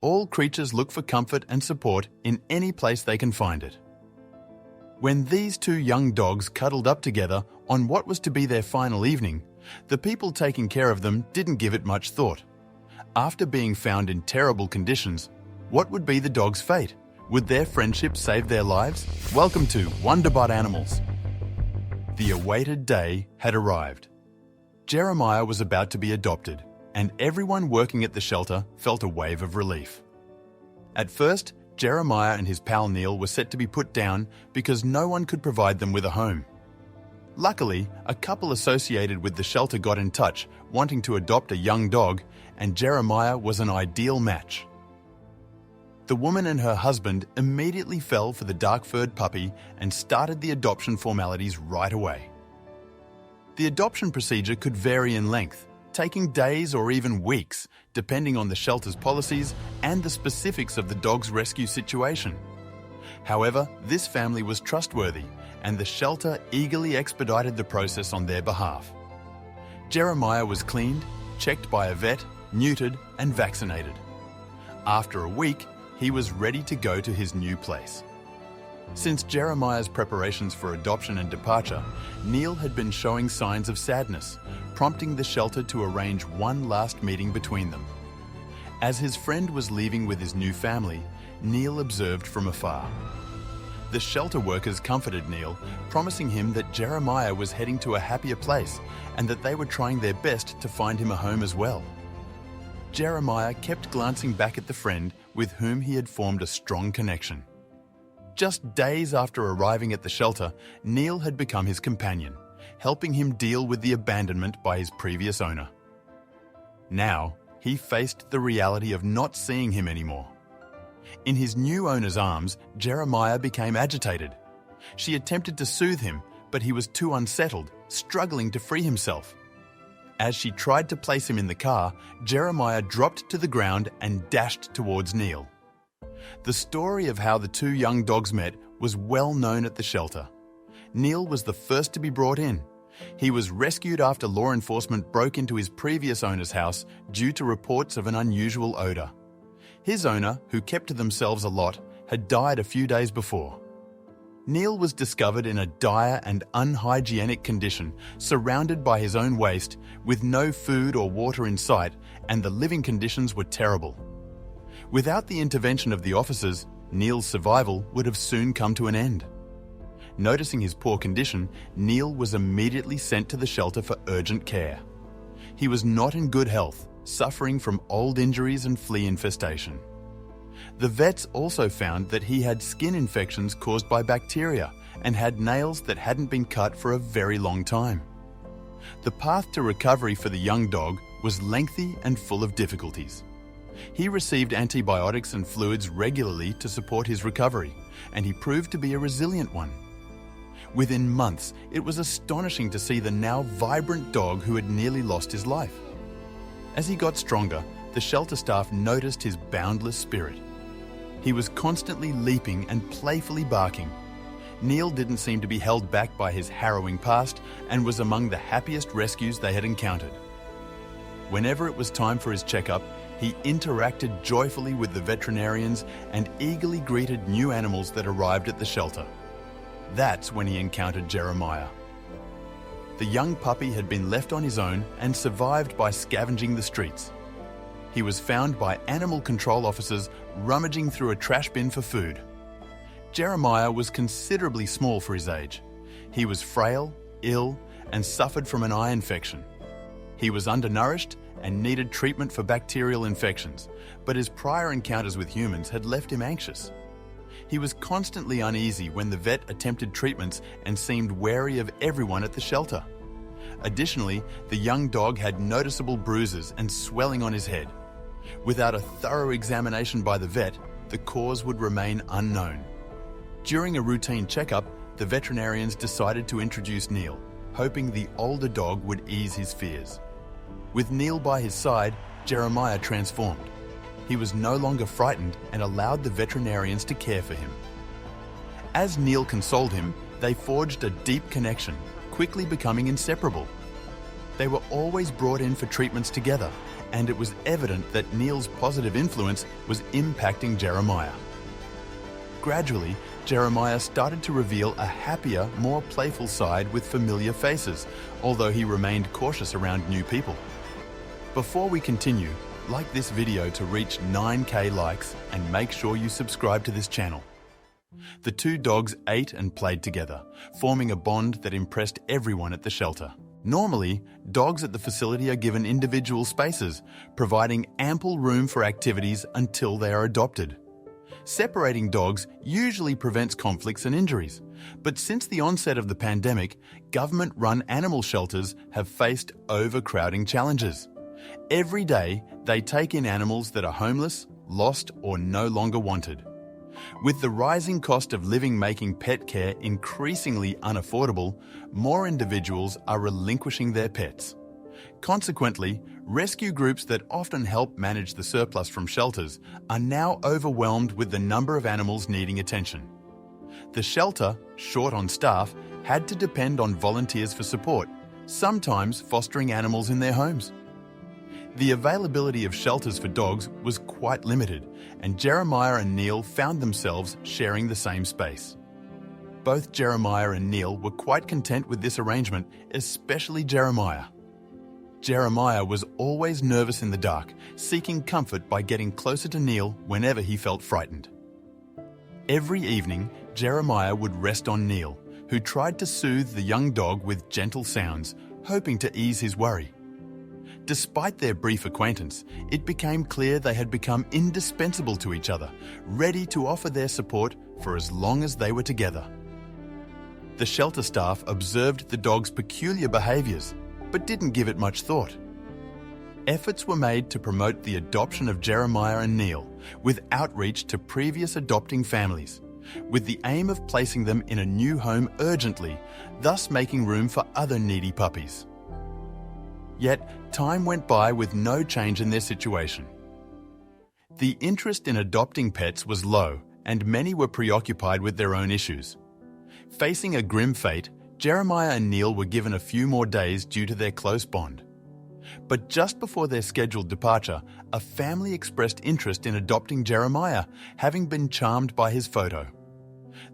All creatures look for comfort and support in any place they can find it. When these two young dogs cuddled up together on what was to be their final evening, the people taking care of them didn't give it much thought. After being found in terrible conditions, what would be the dog's fate? Would their friendship save their lives? Welcome to Wonderbot Animals. The awaited day had arrived. Jeremiah was about to be adopted, and everyone working at the shelter felt a wave of relief. At first, Jeremiah and his pal Neil were set to be put down because no one could provide them with a home. Luckily, a couple associated with the shelter got in touch, wanting to adopt a young dog, and Jeremiah was an ideal match. The woman and her husband immediately fell for the dark-furred puppy and started the adoption formalities right away. The adoption procedure could vary in length, taking days or even weeks, depending on the shelter's policies and the specifics of the dog's rescue situation. However, this family was trustworthy, and the shelter eagerly expedited the process on their behalf. Jeremiah was cleaned, checked by a vet, neutered, and vaccinated. After a week, he was ready to go to his new place. Since Jeremiah's preparations for adoption and departure, Neil had been showing signs of sadness, prompting the shelter to arrange one last meeting between them. As his friend was leaving with his new family, Neil observed from afar. The shelter workers comforted Neil, promising him that Jeremiah was heading to a happier place and that they were trying their best to find him a home as well. Jeremiah kept glancing back at the friend with whom he had formed a strong connection. Just days after arriving at the shelter, Neil had become his companion, helping him deal with the abandonment by his previous owner. Now, he faced the reality of not seeing him anymore. In his new owner's arms, Jeremiah became agitated. She attempted to soothe him, but he was too unsettled, struggling to free himself. As she tried to place him in the car, Jeremiah dropped to the ground and dashed towards Neil. The story of how the two young dogs met was well known at the shelter. Neil was the first to be brought in. He was rescued after law enforcement broke into his previous owner's house due to reports of an unusual odor. His owner, who kept to themselves a lot, had died a few days before. Neil was discovered in a dire and unhygienic condition, surrounded by his own waste, with no food or water in sight, and the living conditions were terrible. Without the intervention of the officers, Neil's survival would have soon come to an end. Noticing his poor condition, Neil was immediately sent to the shelter for urgent care. He was not in good health, suffering from old injuries and flea infestation. The vets also found that he had skin infections caused by bacteria and had nails that hadn't been cut for a very long time. The path to recovery for the young dog was lengthy and full of difficulties. He received antibiotics and fluids regularly to support his recovery, and he proved to be a resilient one. Within months, it was astonishing to see the now vibrant dog who had nearly lost his life. As he got stronger, the shelter staff noticed his boundless spirit. He was constantly leaping and playfully barking. Neil didn't seem to be held back by his harrowing past and was among the happiest rescues they had encountered. Whenever it was time for his checkup, he interacted joyfully with the veterinarians and eagerly greeted new animals that arrived at the shelter. That's when he encountered Jeremiah. The young puppy had been left on his own and survived by scavenging the streets. He was found by animal control officers rummaging through a trash bin for food. Jeremiah was considerably small for his age. He was frail, ill, and suffered from an eye infection. He was undernourished and needed treatment for bacterial infections, but his prior encounters with humans had left him anxious. He was constantly uneasy when the vet attempted treatments and seemed wary of everyone at the shelter. Additionally, the young dog had noticeable bruises and swelling on his head. Without a thorough examination by the vet, the cause would remain unknown. During a routine checkup, the veterinarians decided to introduce Neil, hoping the older dog would ease his fears. With Neil by his side, Jeremiah transformed. He was no longer frightened and allowed the veterinarians to care for him. As Neil consoled him, they forged a deep connection, quickly becoming inseparable. They were always brought in for treatments together, and it was evident that Neil's positive influence was impacting Jeremiah. Gradually, Jeremiah started to reveal a happier, more playful side with familiar faces, although he remained cautious around new people. Before we continue, like this video to reach 9K likes and make sure you subscribe to this channel. The two dogs ate and played together, forming a bond that impressed everyone at the shelter. Normally, dogs at the facility are given individual spaces, providing ample room for activities until they are adopted. Separating dogs usually prevents conflicts and injuries, but since the onset of the pandemic, government-run animal shelters have faced overcrowding challenges. Every day, they take in animals that are homeless, lost, or no longer wanted. With the rising cost of living making pet care increasingly unaffordable, more individuals are relinquishing their pets. Consequently, rescue groups that often help manage the surplus from shelters are now overwhelmed with the number of animals needing attention. The shelter, short on staff, had to depend on volunteers for support, sometimes fostering animals in their homes. The availability of shelters for dogs was quite limited, and Jeremiah and Neil found themselves sharing the same space. Both Jeremiah and Neil were quite content with this arrangement, especially Jeremiah. Jeremiah was always nervous in the dark, seeking comfort by getting closer to Neil whenever he felt frightened. Every evening, Jeremiah would rest on Neil, who tried to soothe the young dog with gentle sounds, hoping to ease his worry. Despite their brief acquaintance, it became clear they had become indispensable to each other, ready to offer their support for as long as they were together. The shelter staff observed the dog's peculiar behaviours, but didn't give it much thought. Efforts were made to promote the adoption of Jeremiah and Neil, with outreach to previous adopting families, with the aim of placing them in a new home urgently, thus making room for other needy puppies. Yet, time went by with no change in their situation. The interest in adopting pets was low, and many were preoccupied with their own issues. Facing a grim fate, Jeremiah and Neil were given a few more days due to their close bond. But just before their scheduled departure, a family expressed interest in adopting Jeremiah, having been charmed by his photo.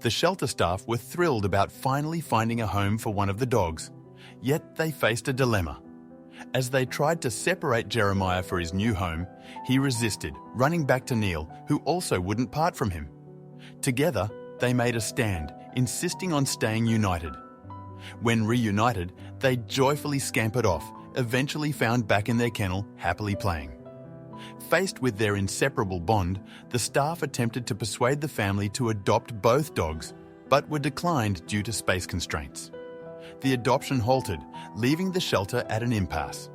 The shelter staff were thrilled about finally finding a home for one of the dogs, yet they faced a dilemma. As they tried to separate Jeremiah for his new home, he resisted, running back to Neil, who also wouldn't part from him. Together, they made a stand, insisting on staying united. When reunited, they joyfully scampered off, eventually found back in their kennel, happily playing. Faced with their inseparable bond, the staff attempted to persuade the family to adopt both dogs, but were declined due to space constraints. The adoption halted, leaving the shelter at an impasse.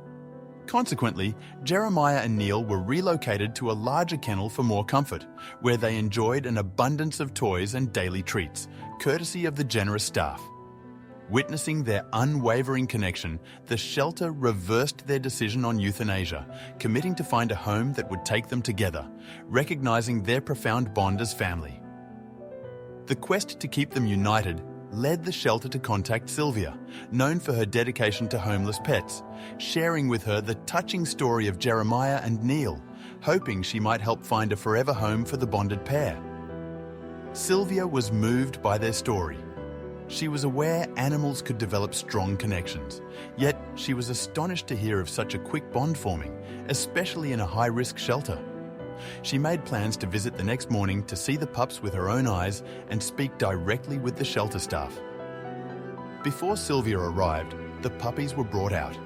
Consequently, Jeremiah and Neil were relocated to a larger kennel for more comfort, where they enjoyed an abundance of toys and daily treats, courtesy of the generous staff. Witnessing their unwavering connection, the shelter reversed their decision on euthanasia, committing to find a home that would take them together, recognizing their profound bond as family. The quest to keep them united led the shelter to contact Sylvia, known for her dedication to homeless pets, sharing with her the touching story of Jeremiah and Neil, hoping she might help find a forever home for the bonded pair. Sylvia was moved by their story. She was aware animals could develop strong connections, yet she was astonished to hear of such a quick bond forming, especially in a high-risk shelter. She made plans to visit the next morning to see the pups with her own eyes and speak directly with the shelter staff. Before Sylvia arrived, the puppies were brought out.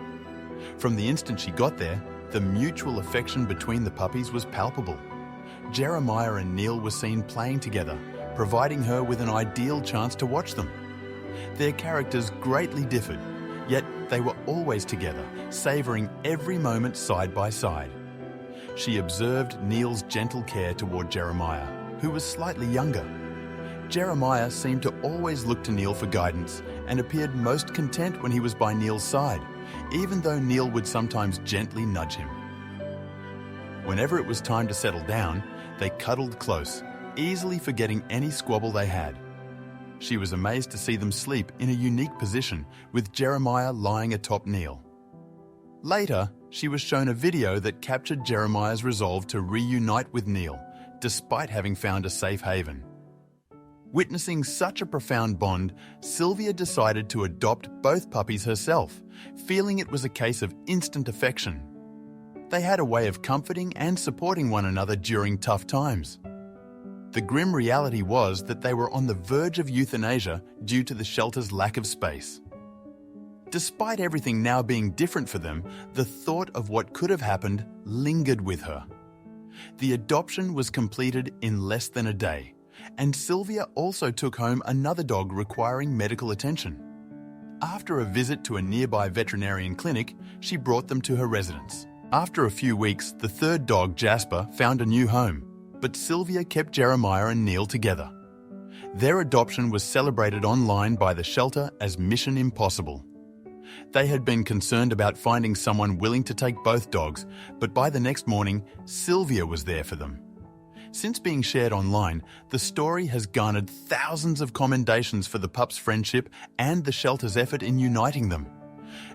From the instant she got there, the mutual affection between the puppies was palpable. Jeremiah and Neil were seen playing together, providing her with an ideal chance to watch them. Their characters greatly differed, yet they were always together, savouring every moment side by side. She observed Neil's gentle care toward Jeremiah, who was slightly younger. Jeremiah seemed to always look to Neil for guidance and appeared most content when he was by Neil's side, even though Neil would sometimes gently nudge him. Whenever it was time to settle down, they cuddled close, easily forgetting any squabble they had. She was amazed to see them sleep in a unique position, with Jeremiah lying atop Neil. Later, she was shown a video that captured Jeremiah's resolve to reunite with Neil, despite having found a safe haven. Witnessing such a profound bond, Sylvia decided to adopt both puppies herself, feeling it was a case of instant affection. They had a way of comforting and supporting one another during tough times. The grim reality was that they were on the verge of euthanasia due to the shelter's lack of space. Despite everything now being different for them, the thought of what could have happened lingered with her. The adoption was completed in less than a day, and Sylvia also took home another dog requiring medical attention. After a visit to a nearby veterinarian clinic, she brought them to her residence. After a few weeks, the third dog, Jasper, found a new home, but Sylvia kept Jeremiah and Neil together. Their adoption was celebrated online by the shelter as Mission Impossible. They had been concerned about finding someone willing to take both dogs, but by the next morning, Sylvia was there for them. Since being shared online, the story has garnered thousands of commendations for the pups' friendship and the shelter's effort in uniting them.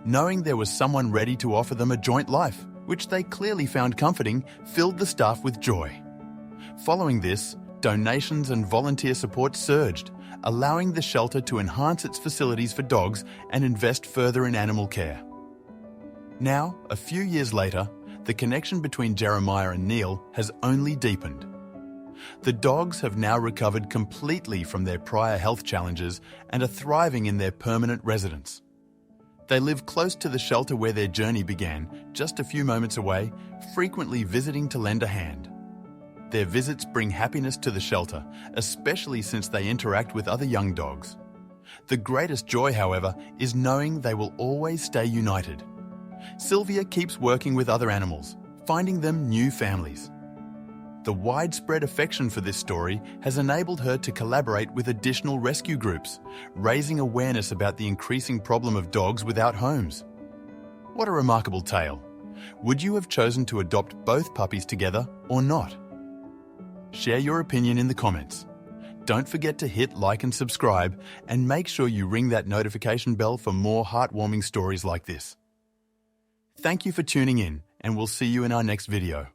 Knowing there was someone ready to offer them a joint life, which they clearly found comforting, filled the staff with joy. Following this, donations and volunteer support surged, allowing the shelter to enhance its facilities for dogs and invest further in animal care. Now, a few years later, the connection between Jeremiah and Neil has only deepened. The dogs have now recovered completely from their prior health challenges and are thriving in their permanent residence. They live close to the shelter where their journey began, just a few moments away, frequently visiting to lend a hand. Their visits bring happiness to the shelter, especially since they interact with other young dogs. The greatest joy, however, is knowing they will always stay united. Sylvia keeps working with other animals, finding them new families. The widespread affection for this story has enabled her to collaborate with additional rescue groups, raising awareness about the increasing problem of dogs without homes. What a remarkable tale. Would you have chosen to adopt both puppies together or not? Share your opinion in the comments. Don't forget to hit like and subscribe, and make sure you ring that notification bell for more heartwarming stories like this. Thank you for tuning in, and we'll see you in our next video.